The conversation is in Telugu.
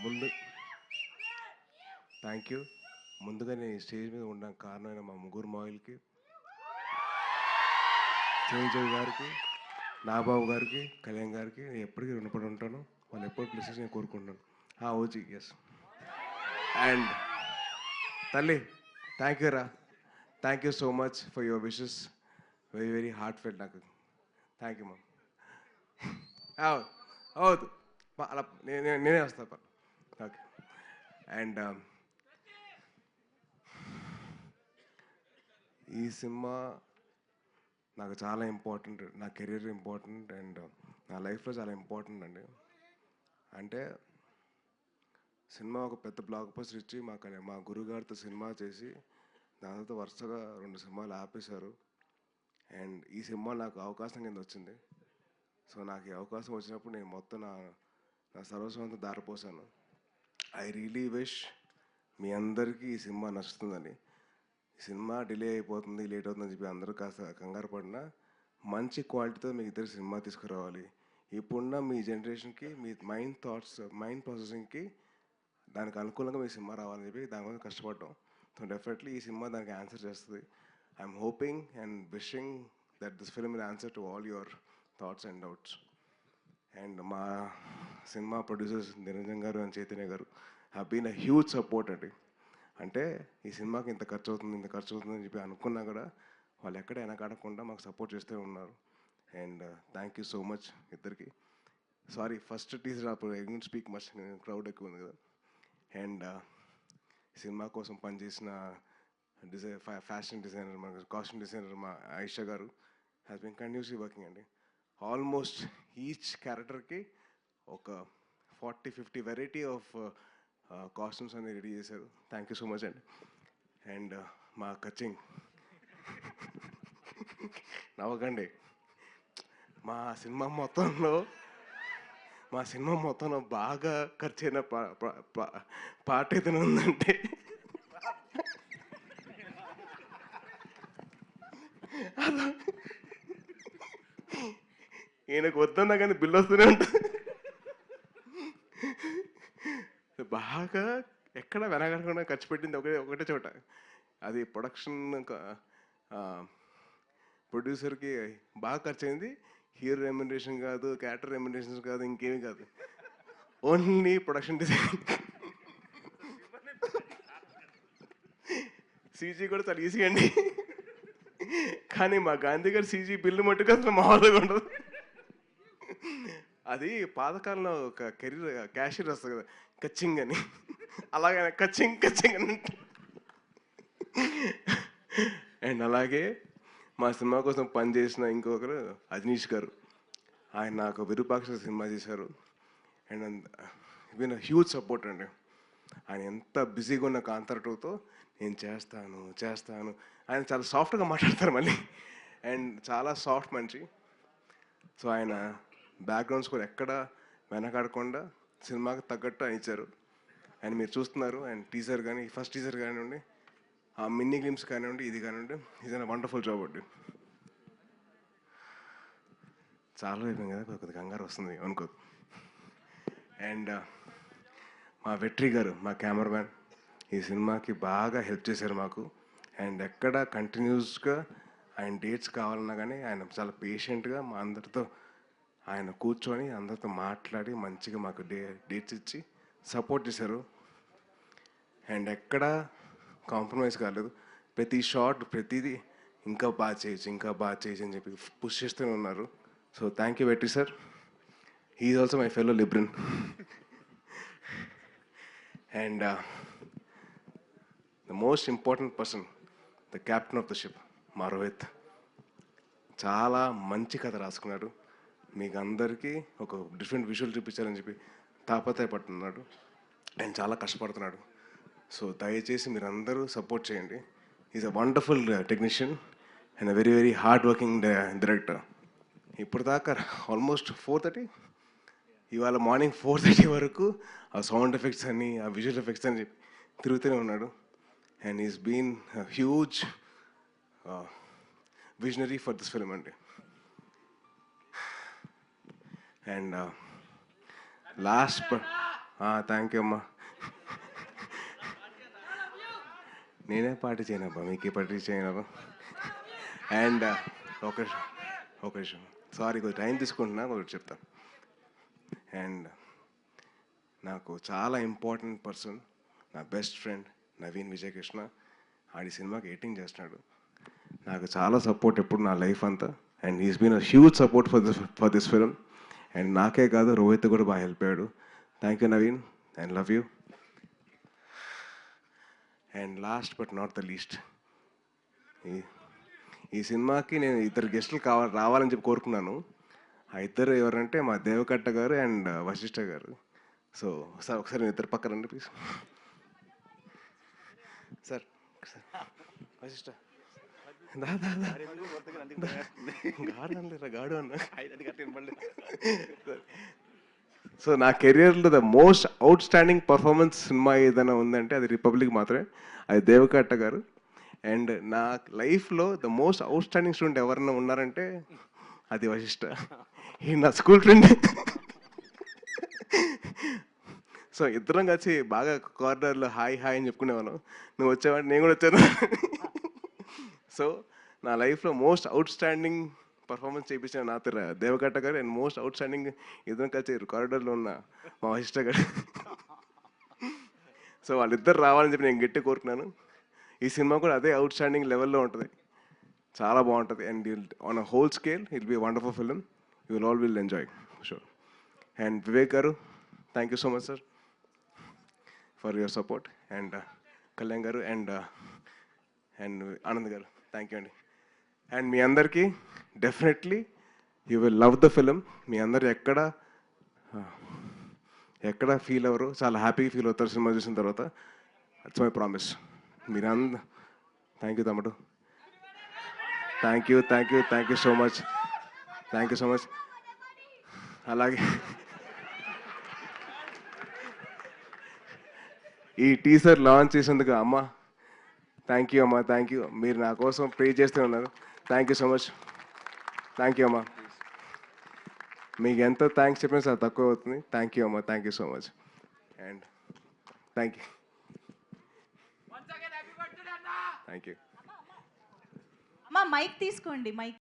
ముందు థ్యాంక్ యూ. ముందుగా నేను ఈ స్టేజ్ మీద ఉండడానికి కారణమైన మా ముగ్గురు మాయిల్కి, చిరంజీవి గారికి, నాగబాబు గారికి, కళ్యాణ్ గారికి నేను ఎప్పటికీ రుణపడి ఉంటాను. వాళ్ళు ఎప్పుడు ప్లేసెస్ నేను కోరుకుంటున్నాను. ఓజీ ఎస్. అండ్ తల్లి, థ్యాంక్ యూ రా. Thank you so much for your wishes. Very very heartfelt నాకు. Thank you ma'am. అవుదు అలా నేనే వస్తాను. ఓకే. అండ్ ఈ సినిమా నాకు చాలా ఇంపార్టెంట్. నా కెరీర్ ఇంపార్టెంట్ అండ్ నా లైఫ్లో చాలా ఇంపార్టెంట్ అండి. అంటే సినిమా ఒక పెద్ద బ్లాక్ బస్టర్ ఇచ్చి మా గురుగారితో సినిమా చేసి దానితో వరుసగా 2 సినిమాలు ఆపేశారు. అండ్ ఈ సినిమా నాకు అవకాశం కింద వచ్చింది. సో నాకు ఈ అవకాశం వచ్చినప్పుడు నేను మొత్తం నా సర్వస్వంతో దారిపోసాను. ఐ రియలీ విష్ మీ అందరికీ ఈ సినిమా నచ్చుతుందని. ఈ సినిమా డిలే అయిపోతుంది, లేట్ అవుతుందని చెప్పి అందరూ కాస్త కంగారు పడినా మంచి క్వాలిటీతో మీకు ఇద్దరు సినిమా తీసుకురావాలి. ఇప్పుడున్న మీ జనరేషన్కి, మీ మైండ్ ప్రాసెసింగ్కి దానికి అనుకూలంగా మీ సినిమా రావాలని చెప్పి దానికోసం కష్టపడ్డాం. సో డెఫినెట్లీ ఈ సినిమా దానికి ఆన్సర్ చేస్తుంది. I'm hoping and wishing that this film will answer to all your thoughts and doubts. And మా cinema producers Niranjan garu and Chaitanya garu have been a huge support అండి. అంటే ఈ సినిమాకి ఇంత ఖర్చు అవుతుందని చెప్పి అనుకున్నా కూడా వాళ్ళు ఎక్కడ వెనకాడకుండా మాకు సపోర్ట్ చేస్తూ ఉన్నారు. And thank you so much ఇద్దరికి. సారీ, ఫస్ట్ టీజర్ అప్పుడు I don't speak much, crowd ఎక్కువ ఉంది కదా. అండ్ సినిమా కోసం పనిచేసిన ఫ్యాషన్ డిజైనర్, మా కాస్ట్యూమ్ డిజైనర్ మా ఆయిషా గారు హ్యాస్ బీన్ కంటిన్యూస్లీ వర్కింగ్ అండి. ఆల్మోస్ట్ ఈచ్ క్యారెక్టర్కి ఒక 40-50 వెరైటీ ఆఫ్ కాస్ట్యూమ్స్ అన్ని రెడీ చేశారు. థ్యాంక్ యూ సో మచ్ అండి. అండ్ మా కచింగ్ నవ్వకండి. మా సినిమా మొత్తంలో బాగా ఖర్చైన పాట ఏదైనా ఉందంటే ఈయనకు వద్దన్నా కానీ బిల్లు వస్తూనే ఉంటుంది. బాగా ఎక్కడ వెనకడకుండా ఖర్చు పెట్టింది ఒకటే చోట. అది ప్రొడ్యూసర్కి బాగా ఖర్చు అయింది. హీరో రెమ్యునరేషన్ కాదు, క్యారెక్టర్ రెమ్యునరేషన్ కాదు, ఇంకేమీ కాదు, ఓన్లీ ప్రొడక్షన్ డిజైన్. సీజీ కూడా చాలా ఈజీ అండి. కానీ మా గాంధీ గారు సీజీ బిల్లు మట్టుకు అసలు మామూలుగా ఉండదు. అది పాతకాలంలో ఒక క్యాషియర్ వస్తుంది కదా, కచ్చింగ్ అని, అలాగే కచ్చింగ్ అని. అండ్ అలాగే మా సినిమా కోసం పనిచేసిన ఇంకొకరు అజనీష్ గారు. ఆయన నాకు విరూపాక్ష సినిమా చేశారు. అండ్ విన్ హ్యూజ్ సపోర్ట్ అండి. ఆయన ఎంత బిజీగా ఉన్న కాంతార 2తో నేను చేస్తాను. ఆయన చాలా సాఫ్ట్గా మాట్లాడతారు మళ్ళీ. అండ్ చాలా సాఫ్ట్ మనిషి. సో ఆయన బ్యాక్గ్రౌండ్ స్కోర్ ఎక్కడ వెనకాడకుండా సినిమాకి తగ్గట్టు ఆయన ఇచ్చారు. అండ్ మీరు చూస్తున్నారు. అండ్ టీజర్ కానీ, ఫస్ట్ టీజర్ కానివ్వండి, ఆ మిన్నీ గ్లిమ్స్ కానివ్వండి, ఇది కానివ్వండి, ఇది వండర్ఫుల్ జాబ్ అండి. చాలా అయిపోయింది కదా, కొద్దిగా కంగారు వస్తుంది అనుకో. అండ్ మా వెట్రి గారు, మా కెమెరామ్యాన్, ఈ సినిమాకి బాగా హెల్ప్ చేశారు మాకు. అండ్ ఎక్కడ కంటిన్యూస్గా ఆయన డేట్స్ కావాలన్నా కానీ ఆయన చాలా పేషెంట్గా మా అందరితో ఆయన కూర్చొని అందరితో మాట్లాడి మంచిగా మాకు డేట్స్ ఇచ్చి సపోర్ట్ చేశారు. అండ్ ఎక్కడ కాంప్రమైజ్ కాలేదు. ప్రతి షాట్, ప్రతిదీ ఇంకా బాగా చేయొచ్చు అని చెప్పి పుష్ చేస్తూనే ఉన్నారు. So thank you Vetri sir. He is also my fellow Libran. And the most important person, the captain of the ship, మా రోహిత్. చాలా మంచి కథ రాసుకున్నాడు. మీకు అందరికీ ఒక డిఫరెంట్ విజువల్ చూపించాలని చెప్పి తాపత్రయపడుతున్నాడు. అండ్ చాలా కష్టపడుతున్నాడు. సో దయచేసి మీరు అందరూ సపోర్ట్ చేయండి. Is a wonderful technician and a very very hard working director. ఇప్పుడు దాకా ఆల్మోస్ట్ 4:30, ఇవాళ మార్నింగ్ 4:30 వరకు ఆ సౌండ్ ఎఫెక్ట్స్ అని, ఆ విజువల్ ఎఫెక్ట్స్ అని చెప్పి తిరుగుతూనే ఉన్నాడు. And is been huge visionary for this film అండి. అండ్ లాస్ట్ థ్యాంక్ యూ అమ్మా. నేనే పార్టీ చేయనబ్బా, మీకే పార్టీ చేయనబ్బా. అండ్ ఒక ఒక విషయం, సారీ కొంచెం టైం తీసుకుంటున్నా, ఒకటి చెప్తాను. అండ్ నాకు చాలా ఇంపార్టెంట్ పర్సన్, నా బెస్ట్ ఫ్రెండ్ నవీన్ విజయకృష్ణ. ఆడి సినిమాకి ఎడిటింగ్ చేస్తున్నాడు. నాకు చాలా సపోర్ట్ ఎప్పుడు నా లైఫ్ అంతా. And he's been a huge support for this film. And నాకే కాదు, రోహిత్ కూడా బాగా హెల్ప్ అయ్యాడు. Thank you Naveen, and love you. And last but not the least, ఈ సినిమాకి నేను ఇద్దరు గెస్టులు రావాలని చెప్పి కోరుకున్నాను. ఆ ఇద్దరు ఎవరంటే మా దేవకట్ట గారు అండ్ వశిష్ఠ గారు. సో సార్ ఒకసారి నేను ఇద్దరు పక్కన రండి ప్లీజ్. సార్ వశిష్ఠ గాడు అన్న. సో నా కెరియర్లో the most out standing performance cinema ఏదైనా ఉందంటే అది రిపబ్లిక్ మాత్రమే. అది దేవకట్ట గారు. అండ్ నా లైఫ్లో the most out standing student ఎవరైనా ఉన్నారంటే అది వశిష్ట. ఈ నా స్కూల్ ఫ్రెండ్. సో ఇద్దరం కలిసి బాగా కార్నర్లో హాయ్ హాయ్ అని చెప్పుకునేవాళ్ళం. నువ్వు వచ్చావంటే నేను కూడా వచ్చాను. సో నా లైఫ్లో మోస్ట్ అవుట్ స్టాండింగ్ పర్ఫార్మెన్స్ చేయించిన నా దేవకట్ట గారు. అండ్ మోస్ట్ అవుట్ స్టాండింగ్ ఇద్దరం కలిసి కారిడార్లో ఉన్న మా వశిష్ట గారు. సో వాళ్ళిద్దరు రావాలని చెప్పి నేను గట్టి కోరుకున్నాను. ఈ సినిమా కూడా అదే అవుట్ స్టాండింగ్ లెవెల్లో ఉంటుంది, చాలా బాగుంటుంది. And on a whole scale it be wonderful film. You will all will enjoy sure. And Vivek garu, thank you so much sir for your support. And Kalyan garu and Anand garu, thank you అండి. అండ్ మీ అందరికీ definitely you will love the film. మీ అందరు ఎక్కడ ఫీల్ అవ్వరు, చాలా హ్యాపీగా ఫీల్ అవుతారు సినిమా చూసిన తర్వాత. That's my promise. మీరందరూ థ్యాంక్ యూ తమ్ముడు. Thank you thank you thank you so much. Thank you so much. అలాగే ఈ టీజర్ లాంచ్ చేసేందుకు అమ్మ, థ్యాంక్ యూ అమ్మా, థ్యాంక్ యూ. మీరు నా కోసం ప్రే చేస్తూ ఉన్నారు. Thank you so much. Thank you అమ్మా. మీకు ఎంత థ్యాంక్స్ చెప్పినా చాలా తక్కువ అవుతుంది. థ్యాంక్ యూ అమ్మా, thank you so much. And thank you thank you. అమ్మా మైక్ తీసుకోండి, మైక్.